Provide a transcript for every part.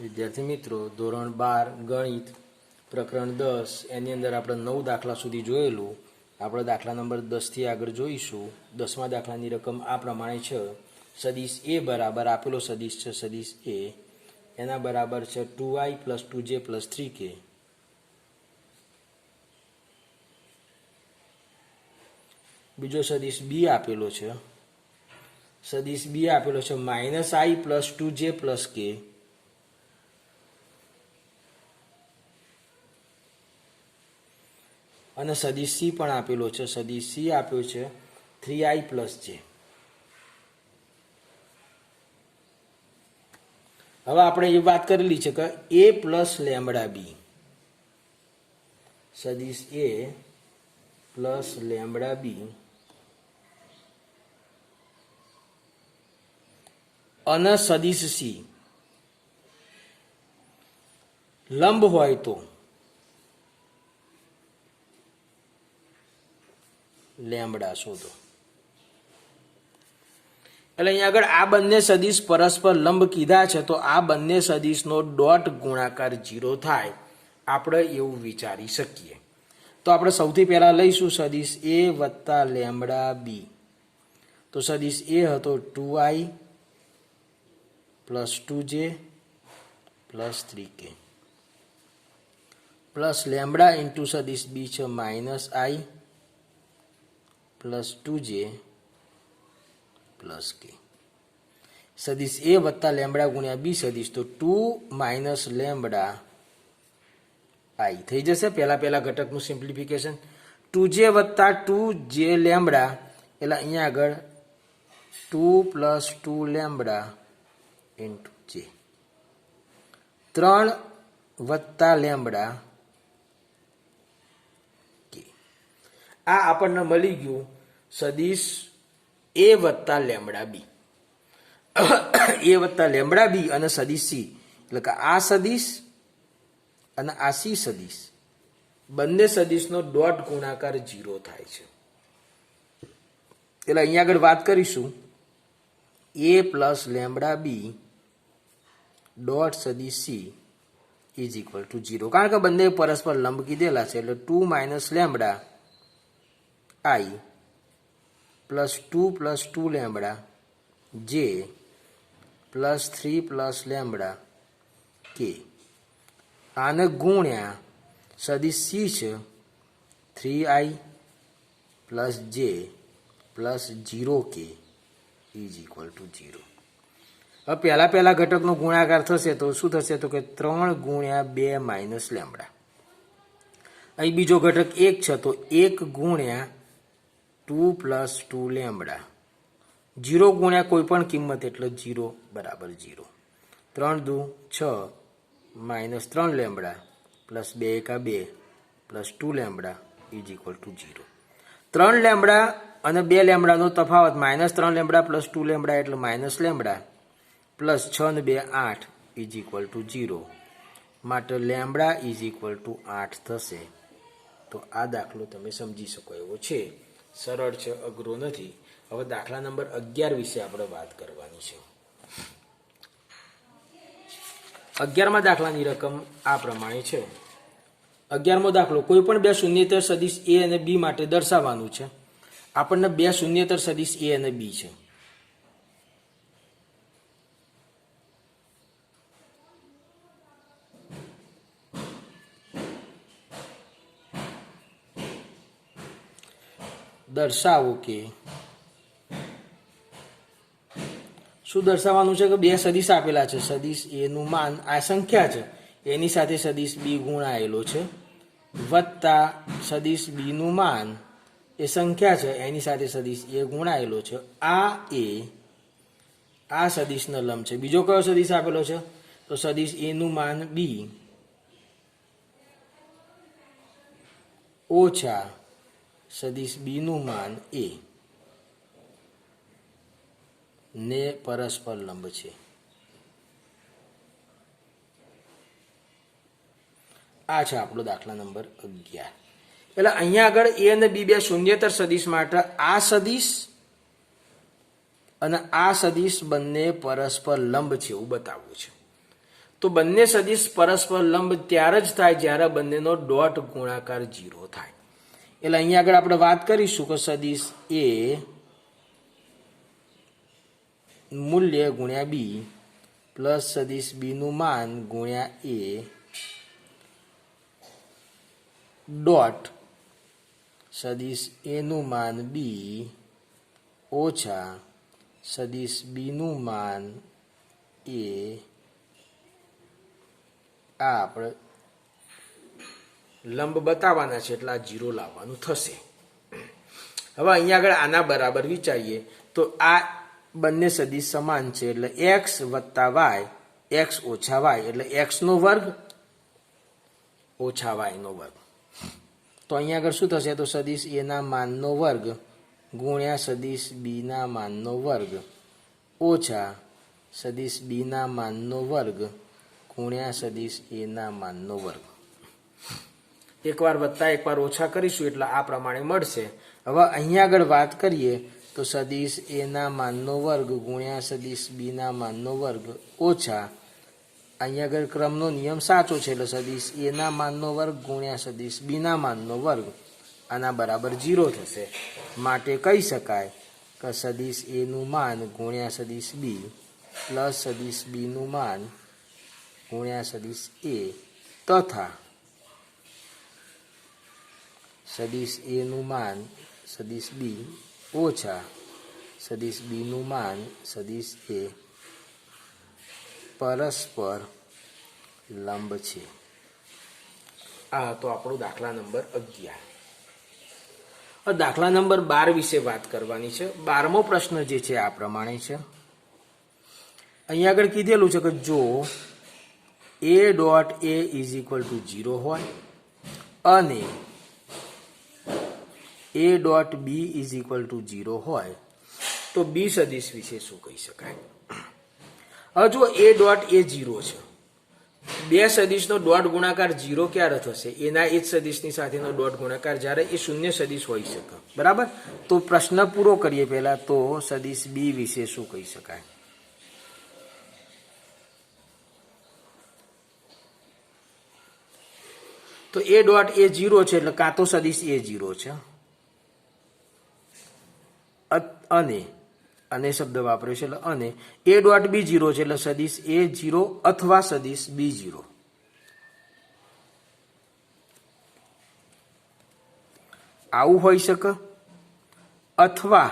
વિદ્યાર્થી મિત્રો, ધોરણ 12 ગણિત પ્રકરણ 10 એની અંદર આપણે 9 દાખલા સુધી જોયેલું. આપણે દાખલા નંબર 10 થી આગળ જોઈશું. 10મા દાખલાની રકમ આ પ્રમાણે છે. સદિશ એ બરાબર આપેલો સદિશ છે સદિશ એ, એના બરાબર છે 2i + 2j + 3k. બીજો સદિશ બી આપેલો છે. સદિશ બી આપેલો છે -i + 2j + k. અને સદિશ સી પણ આપેલો છે. સદિશ સી આપ્યો છે 3i + j. હવે આપણે એ વાત કરેલી છે કે a + λb, સદિશ a + λb અને સદિશ સી લંબ હોય તો લેમ્બડા શોધો. એટલે અહીંયા આગળ આ બંને સદિશ પરસ્પર લંબ કીધા છે, તો આ બંને સદિશનો ડોટ ગુણાકાર 0 થાય આપણે એવું વિચારી શકીએ. તો આપણે સૌથી પહેલા લઈશું સદિશ a + λb. તો સદિશ a હતો 2i + 2j + 3k plus lambda into સદિશ b છે -i + 2j + k. સદિશ a + લેમ્બડા ગુણ્યા b સદિશ, તો 2 - લેમ્બડા i થઈ જશે. પહેલા ઘટકનું સિમ્પ્લિફિકેશન. 2j + 2j લેમ્બડા એટલે અહીંયા આગળ 2 + 2 lambda into j, 3 + lambda k. આ આપણને મળી ગયું સદિશ a + lambda b. a + lambda b અને સદિશ c, એટલે કે આ સદિશ અને આ સી સદિશ બંને સદિશનો ડોટ ગુણાકાર 0 થાય છે. એટલે અહીંયા આગળ વાત કરીશું a + લેમ્બડા b ડોટ સદિશ c = 0, કારણ કે બંને પરસ્પર લંબ કીધેલા છે. એટલે 2 - lambda i + 2 + 2 lambda j + 3 + lambda k. આને ગુણ્યા સદિશ c છે 3i + j + 0k = 0. હવે પહેલા ઘટકનો ગુણાકાર થશે તો શું થશે? તો કે 3 × 2 - લેમ્બડા. અહીં બીજો ઘટક 1 છે, તો 1 × 2 + 2 લેમ્બડા. 0 ગુણ્યા કોઈ પણ કિંમત એટલે 0 = 0. 3 × 6 - 3 લેમ્બડા + 2 × 2 + 2 લેમ્બડા = 0. 3 લેમ્બડા અને 2 લેમ્બડાનો તફાવત -3 લેમ્બડા + 2 લેમ્બડા એટલે - લેમ્બડા + 6 ને 2 8 = 0. માટે લેમ્બડા = 8 થશે. તો આ દાખલો તમે સમજી શકો એવો છે. સરળ છે, અઘરો નથી. હવે દાખલા નંબર 11 વિશે આપણે વાત કરવાની છે. 11મા દાખલાની રકમ આ પ્રમાણે છે. 11મો દાખલો કોઈ પણ બે શૂન્યેતર સદિશ a અને b માટે દર્શાવવાનું છે. આપણને બે શૂન્યેતર સદિશ a અને b છે. દર્શાવો કે શું દર્શાવવાનું છે? કે બે સદિશ આપેલા છે. સદિશ a નું માન આ સંખ્યા છે, એની સાથે સદિશ b ગુણાયેલો છે, વત્તા સદિશ b નું માન એ સંખ્યા છે, એની સાથે સદિશ a ગુણાયેલો છે. આ a આ સદિશનો લંબ છે. બીજો કયો સદિશ આપેલો છે? તો સદિશ a નું માન b ઓછા સદિશ b નું માન a ને પરસ્પર લંબ છે. આ છે આપણો દાખલા નંબર 11. એટલે અહીંયા આગળ a અને b બે શૂન્યેતર સદિશ માટે આ સદિશ અને આ સદિશ બંને પરસ્પર લંબ છે એવું બતાવવું છે. તો બંને સદિશ પરસ્પર લંબ ત્યારે જ થાય જ્યારે બંનેનો ડોટ ગુણાકાર 0 થાય. એટલે અહીંયા આગળ આપણે વાત કરીશું કે સદિશ એ મૂલ્ય ગુણ્યા બી પ્લસ સદિશ બી નું માન ગુણ્યા એ ડોટ સદિશ એ નું માન બી ઓછા સદિશ બી નું માન એ આ આપણે લંબ બતાવવાના છે એટલે આ 0 લાવવાનું થશે. હવે અહીંયા આગળ આના બરાબર વિચારીએ તો આ બંને સદિશ સમાન છે એટલે એક્સ વત્તા વાય એક્સ ઓછા વાય એટલે એક્સ નો વર્ગ ઓછા વાય નો વર્ગ. તો અહીંયા આગળ શું થશે તો સદિશ એ ના માનનો વર્ગ ગુણ્યા સદિશ બી ના માનનો વર્ગ ઓછા સદિશ બી ના માનનો વર્ગ ગુણ્યા સદિશ એ ના માનનો વર્ગ. એકવાર વત્તા એકવાર ઓછા કરીશું એટલે આ પ્રમાણે મળશે. હવે અહીંયા આગળ વાત કરીએ તો સદિશ એ ના માનનો વર્ગ ગુણ્યા સદિશ બી ના માનનો વર્ગ ઓછા અહીંયા આગળ ક્રમનો નિયમ સાચો છે એટલે સદિશ એ ના માનનો વર્ગ ગુણ્યા સદિશ બી ના માનનો વર્ગ આના બરાબર 0 થશે. માટે કહી શકાય કે સદિશ એ નું માન ગુણ્યા સદિશ બી પ્લસ સદિશ બી નું માન ગુણ્યા સદિશ એ તથા સદિશ એ નું માન સદિશ બી ઓછા સદિશ બી નું માન સદિશ એ પરસ્પર લંબ છે. આ તો આપણો દાખલા નંબર 11. દાખલા નંબર 12 વિશે વાત કરવાની છે. 12મો પ્રશ્ન જે છે આ પ્રમાણે છે. અહીંયા આગળ કીધેલું છે કે જો a dot a is equal to 0 હોય અને a dot B is equal to 0 હોય તો બી સદિશ વિશે શું કહી શકાય? હવે જો a ડોટ એ 0 છે, બે સદિશનો ડોટ ગુણાકાર 0 ક્યારે થશે? એના એ જ સદિશની સાથેનો ડોટ ગુણાકાર જ્યારે એ શૂન્ય સદિશ હોઈ શકે. બરાબર. તો પ્રશ્ન પૂરો કરીએ પહેલા તો સદિશ બી વિશે શું કહી શકાય? તો a ડોટ એ 0 છે એટલે કાં તો સદિશ એ 0 છે અને શબ્દ વાપર્યો છે એટલે અને a ડોટ બી 0 છે એટલે સદિશ એ 0 અથવા સદિશ બી 0. આવું હોઈ શકે. અથવા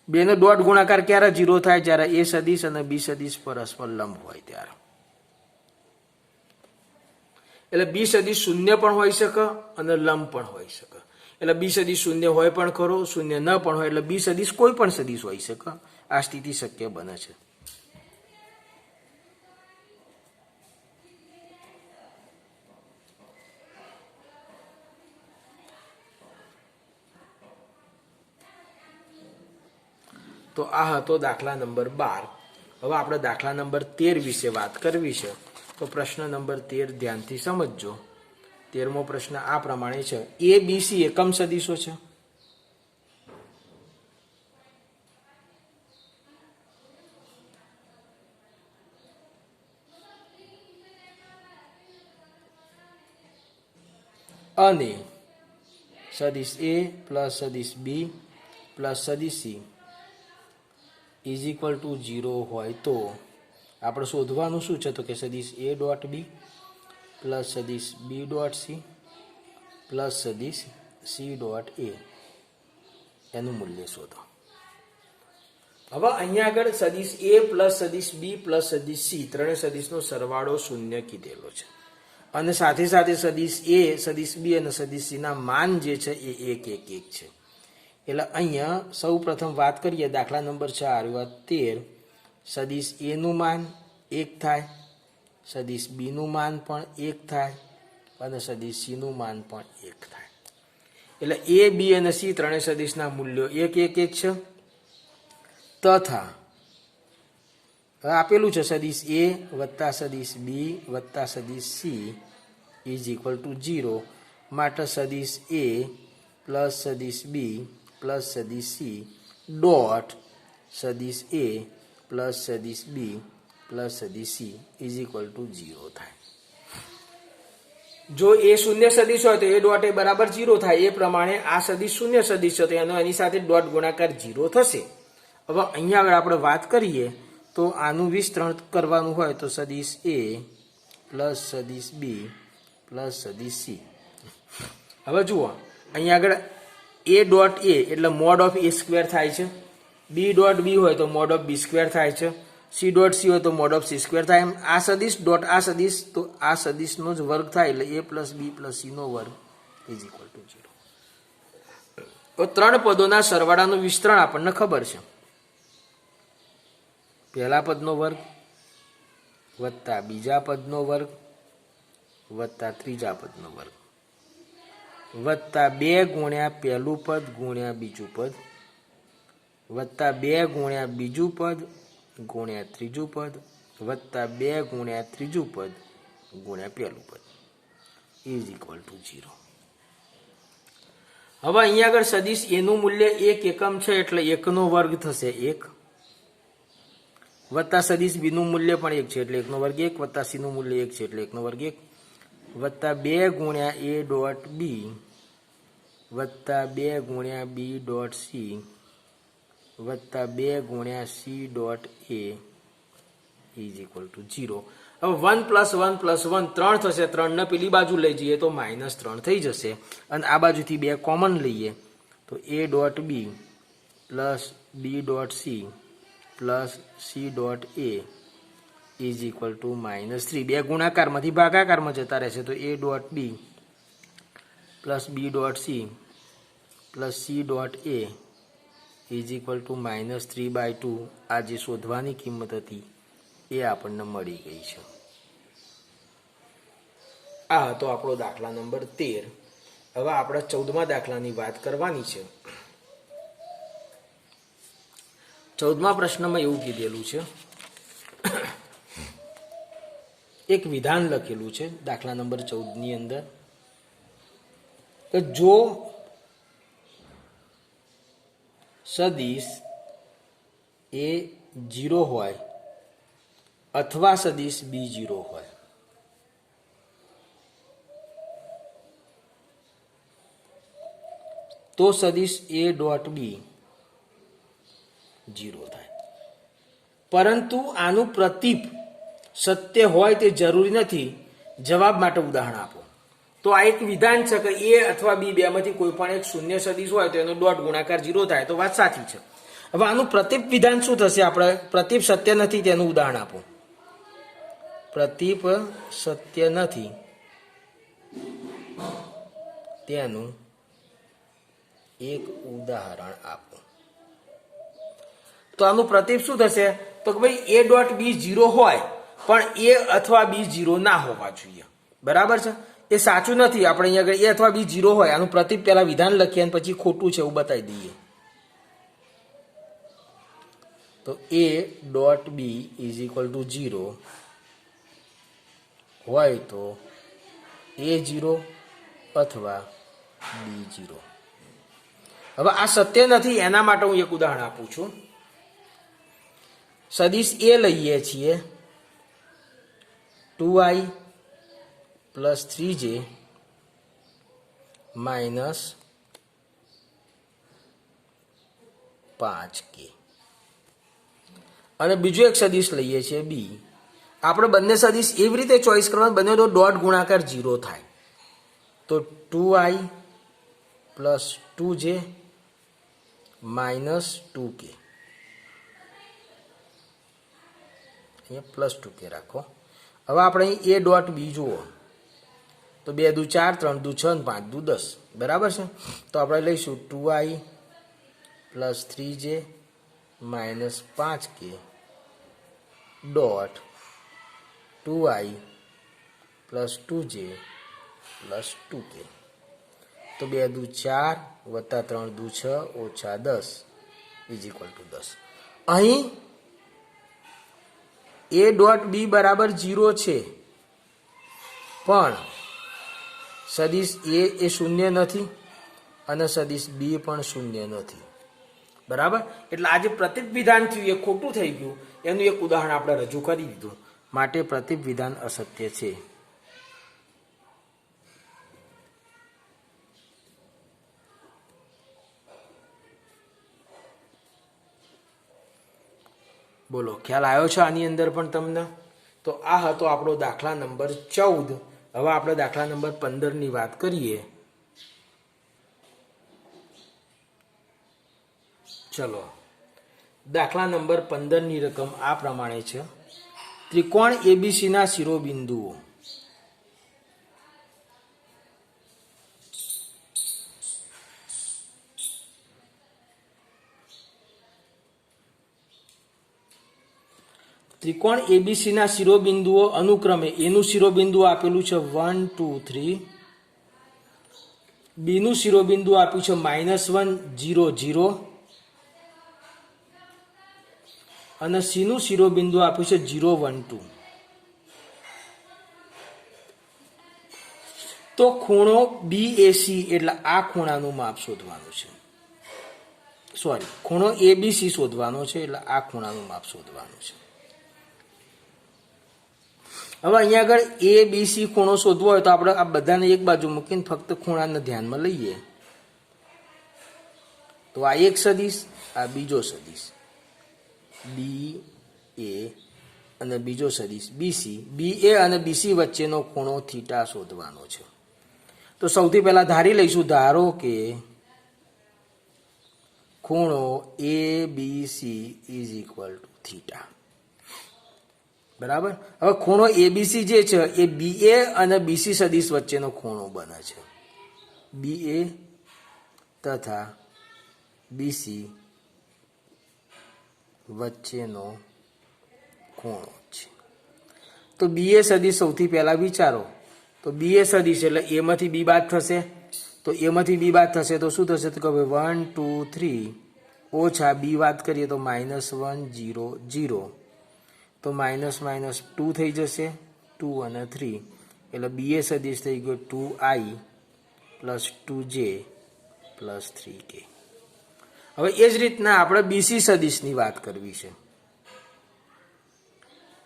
બેનો ડોટ ગુણાકાર ક્યારે 0 થાય? જ્યારે એ સદિશ અને બી સદિશ પરસ્પર લંબ હોય ત્યારે. એટલે બી સદિશ શૂન્ય પણ હોઈ શકે અને લંબ પણ હોઈ શકે. એટલે બી સદિશ શૂન્ય હોય પણ ખરો, શૂન્ય ન પણ હોય એટલે બી સદિશ કોઈ પણ સદિશ હોઈ શકે. આ સ્થિતિ શક્ય બને છે. તો આ હતો દાખલા નંબર 12. હવે આપણે દાખલા નંબર 13 વિશે વાત કરવી છે. તો પ્રશ્ન નંબર 13 ધ્યાનથી સમજજો. 13મો પ્રશ્ન આ પ્રમાણે છે. એ બી સી એકમ સદિશો છે. અને સદિશ એ પ્લસ સદિશ બી પ્લસ સદિશ સી ઇઝ ઇક્વલ ટુ 0 હોય તો આપણે શોધવાનું શું છે? તો કે સદિશ એ ડોટ બી પ્લસ સદિશ બી ડોટ સી પ્લસ સદિશ સી ડોટ એ એનું મૂલ્ય શોધો. હવે અહીંયા આગળ સદિશ એ પ્લસ સદિશ બી પ્લસ સદિશ સી ત્રણેય સદિશનો સરવાળો શૂન્ય કીધેલો છે અને સાથે સાથે સદિશ એ સદિશ બી અને સદિશ સી ના માન જે છે એ 1 1 1 છે. એટલે અહીંયા સૌ પ્રથમ વાત કરીએ દાખલા નંબર 13. સદિશ એ નું માન 1 થાય, સદિશ બી નું માન પણ 1 થાય અને સદિશ સી નું માન પણ 1 થાય. એટલે એ બી અને સી ત્રણેય સદિશના મૂલ્યો 1 1 1 છે. તથા આપેલું છે સદિશ એ વત્તા સદિશ બી વત્તા સદિશ સી ઇઝ ઇક્વલ ટુ 0. માટે સદિશ એ પ્લસ સદિશ બી પ્લસ સદિશ સી ડોટ સદિશ એ પ્લસ સદિશ બી પ્લસ સદિશ સી ઇઝ ઇક્વલ ટુ 0 થાય. જો એ શૂન્ય સદિશ હોય તો એ ડોટ એ બરાબર 0 થાય. એ પ્રમાણે આ સદિશ શૂન્ય સદિશ છે તો એની સાથે ડોટ ગુણાકાર 0 થશે. હવે અહીંયા આગળ આપણે વાત કરીએ તો આનું વિસ્તરણ કરવાનું હોય તો સદિશ એ પ્લસ સદિશ બી પ્લસ સદિશ સી. હવે જુઓ અહીંયા આગળ એ ડોટ એ એટલે મોડ ઓફ એ સ્ક્વેર થાય છે, બી ડોટ બી હોય તો મોડ ઓફ બી સ્ક્વેર થાય છે, સી ડોટ સી હોય તો મોડ ઓફ સી સ્ક્વેર થાય. એમ આ સદિશ ડોટ આ સદિશ તો આ સદિશનો જ વર્ગ થાય એટલે એ પ્લસ બી પ્લસ સીનો વર્ગ ઇઝ ઇક્વલ ટુ 0. તો ત્રણ પદોના સરવાળાનું વિસ્તરણ આપણને ખબર છે. પહેલા પદનો વર્ગ વત્તા બીજા પદનો વર્ગ વત્તા ત્રીજા પદનો વર્ગ વત્તા 2 ગુણ્યા પહેલું પદ ગુણ્યા બીજું પદ વત્તા 2 ગુણ્યા બીજું પદ ગુણ્યા ત્રીજું પદ વત્તા 2 ગુણ્યા ત્રીજું પદ ગુણ્યા પહેલું પદ ઇઝ ઇક્વલ ટુ 0. હવે અહીંયા આગળ સદિશ એનું મૂલ્ય 1 એકમ છે એટલે 1 નો વર્ગ થશે 1 વત્તા સદિશ બીનું મૂલ્ય પણ 1 છે એટલે 1 નો વર્ગ 1 વત્તા સીનું મૂલ્ય 1 છે એટલે 1 નો વર્ગ 1 વત્તા 2 ગુણ્યા એ ડોટ બી વત્તા 2 ગુણ્યા બી ડોટ સી વત્તા 2 ગુણ્યા C dot A is equal to 0. હવે 1 પ્લસ 1 પ્લસ 1 3 થશે. 3 ને પેલી બાજુ લઈ જઈએ તો -3 થઈ જશે અને આ બાજુથી 2 કોમન લઈએ તો A dot B plus B dot C plus C dot A is equal to -3. 2 ગુણાકારમાંથી ભાગાકારમાં જતા રહેશે તો A dot B plus B dot C plus C dot A is equal to -3/2. આ જે શોધવાની કિંમત હતી એ આપણને મળી ગઈ છે. આ હતો આપણો દાખલા નંબર 13. હવે આપણે 14મા દાખલાની વાત કરવાની છે. 14મા પ્રશ્નમાં એવું કીધેલું છે, એક વિધાન લખેલું છે દાખલા નંબર 14 ની અંદર કે જો સદિશ એ 0 હોય અથવા સદિશ બી 0 હોય તો સદિશ એ ડોટ બી 0 થાય. પરંતુ આનું પ્રતીપ સત્ય હોય તે જરૂરી નથી. જવાબ માટે ઉદાહરણ આપો. તો આ એક વિધાન છે કે એ અથવા બી બેમાંથી કોઈ પણ એક શૂન્ય સદિશ હોય તો એનો ડોટ ગુણાકાર 0 થાય. તો વાત સાચી છે. હવે આનું પ્રતીપ વિધાન શું થશે? આપણે પ્રતીપ સત્ય નથી તેનું ઉદાહરણ આપો. પ્રતીપ સત્ય નથી તેનું એક ઉદાહરણ આપો. તો આનું પ્રતીપ શું થશે? તો કે ભાઈ એ ડોટ બી 0 હોય પણ એ અથવા બી 0 ના હોવા જોઈએ. બરાબર છે? એ સાચું નથી. આપણે અહીંયા આગળ એ અથવા બી 0 હોય આનું પ્રતીપ પહેલા વિધાન લખીએ અને પછી ખોટું છે એવું બતાવી દઈએ. તો A dot B is equal to 0 હોય તો એ 0 અથવા બી 0. હવે આ સત્ય નથી એના માટે હું એક ઉદાહરણ આપું છું. સદિશ એ લઈએ છીએ 2i plus 3j minus 5k અને બીજો એક સદિશ લઈએ છીએ બી. આપણે બંને સદિશ એવી રીતે ચોઈસ કરવાનું બંને તો ડોટ ગુણાકાર 0 થાય. તો 2i plus 2j minus 2k અહીંયા પ્લસ 2k રાખો. હવે આપણે અહીં એ ડોટ બી જુઓ તો 2 દુ 4 3 દુ 6 5 દુ 10. બરાબર છે? તો આપણે લઈશું 2i plus 3j minus 5k dot 2i plus 2j plus 2k. તો 2 દુ 4 વત્તા 3 દુ 6 ઓછા 10 ઇઝ ઇક્વલ ટુ 10. અહીં એ ડોટ બી બરાબર 0 છે પણ સદિશ એ શૂન્ય નથી અને સદિશ બી પણ શૂન્ય નથી. બરાબર. એટલે આ જે પ્રતિપ વિધાન થયું એ ખોટું થઈ ગયું, એનું એક ઉદાહરણ આપણે રજૂ કરી દીધું. માટે પ્રતિપ વિધાન અસત્ય છે. બોલો, ખ્યાલ આવ્યો છે આની અંદર પણ તમને? તો આ હતો આપણો દાખલા નંબર 14. હવે આપણે દાખલા નંબર 15ની વાત કરીએ. ચલો, દાખલા નંબર 15ની રકમ આ પ્રમાણે છે. ત્રિકોણ એબીસીના શિરોબિંદુઓ ત્રિકોણ એબીસીના શિરોબિંદુઓ અનુક્રમે એનું શિરોબિંદુ આપેલું છે 1 2 3, બીનું શિરોબિંદુ આપ્યું છે -1 0 0 અને સીનું શિરોબિંદુ આપ્યું છે 0 1 2. તો ખૂણો BAC એટલે આ ખૂણાનું માપ શોધવાનું છે. સોરી, ખૂણો ABC શોધવાનો છે, એટલે આ ખૂણાનું માપ શોધવાનું છે. હવે અહીંયા આગળ ABC ખૂણો શોધવો હોય તો આપણે આ બધાને એક બાજુ મૂકીને ફક્ત ખૂણાને ધ્યાનમાં લઈએ. તો આ એક સદિશ, આ બીજો સદિશ BA અને બીજો સદિશ BC. BA અને BC વચ્ચેનો ખૂણો થીટા શોધવાનો છે. તો સૌથી પહેલા ધારી લઈશું, ધારો કે ખૂણો ABC = થીટા. બરાબર. હવે ખૂણો ABC જે છે એ BA અને BC સદિશ વચ્ચેનો ખૂણો બને છે. BA તથા BC વચ્ચેનો ખૂણો છે. તો BA સદિશ સૌથી પહેલા વિચારો. તો BA સદિશ એટલે A માંથી B બાદ થશે. તો A માંથી B બાદ થશે તો શું થશે? તો કે 1 2 3 ઓછા B બાદ કરીએ તો -1 0 0. તો માઇનસ માઇનસ 2 થઈ જશે, 2 અને 3 એટલે BA સદિશ થઈ ગયો 2I + 2J + 3K. હવે એ જ રીતના આપણે BC સદિશની વાત કરવી છે.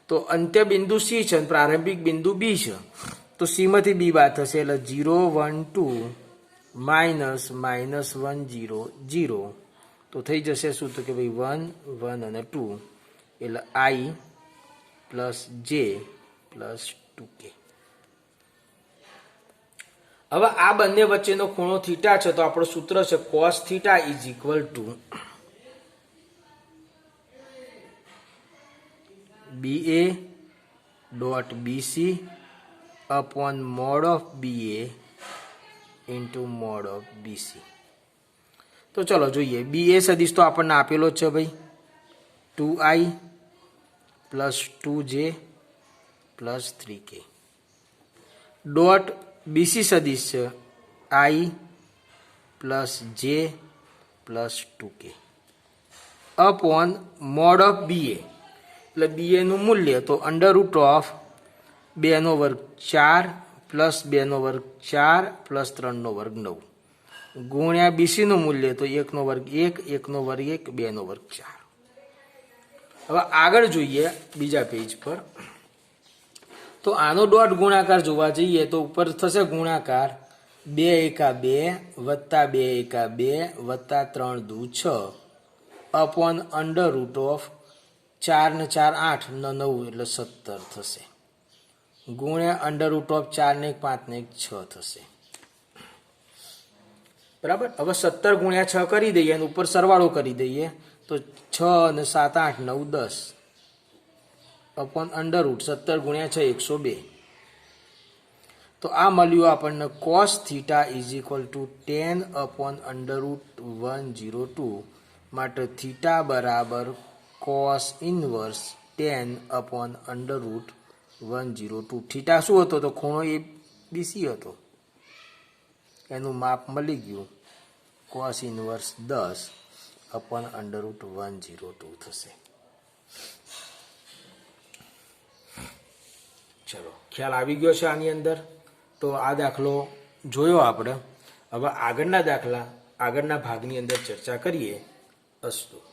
તો અંત્ય બિંદુ C છે અને પ્રારંભિક બિંદુ B છે. તો C માંથી B બાદ થશે એટલે 0 1 2 -1 0 0. તો થઈ જશે શું? તો કે ભાઈ 1 1 અને 2 એટલે I + J + 2K. હવે આ બંને વચ્ચેનો ખૂણો થીટા છે. તો આપણું સૂત્ર છે cos θ = BA.BC / mod of BA * BC. તો ચલો જોઈએ. BA સદિશ તો આપણને આપેલો છે ભાઈ 2I + 2J + 3K. Dot BC સદિશ છે I + J + 2K upon mode of BA એટલે BA નું મૂલ્ય તો √ 2² 4 + 2² 4 + 3² 9 ગુણ્યા BC નું મૂલ્ય તો 1² 1 1² 1 2² 4. હવે આગળ જોઈએ બીજા પેજ પર. તો આનો ડોટ ગુણાકાર જોવા જઈએ તો ઉપર થશે ગુણાકાર 2 × 2 + 2 × 2 + 3 × 2 6 અપોન √ 4 ને 4 8 ને 9 એટલે 17 થશે ગુણ્યા √ 4 ને 1 5 ને 1 6 થશે. બરાબર. હવે 17 ગુણ્યા 6 કરી દઈએ અને ઉપર સરવાળો કરી દઈએ તો 6 અને 7 8 9 10 અપોન √ 17 ગુણ્યા 6 102. તો આ મળ્યું આપણને cos θ = 10/√102. માટે θ બરાબર cos 110/√102. θ શું હતો? તો ખૂણો ABC હતો, એનું માપ મળી ગયું. cos 10/√102 થશે. ચલો, ખ્યાલ આવી ગયો છે આની અંદર. તો આ દાખલો જોયો આપણે. હવે આગળના ભાગની અંદર ચર્ચા કરીએ. અસ્તુ.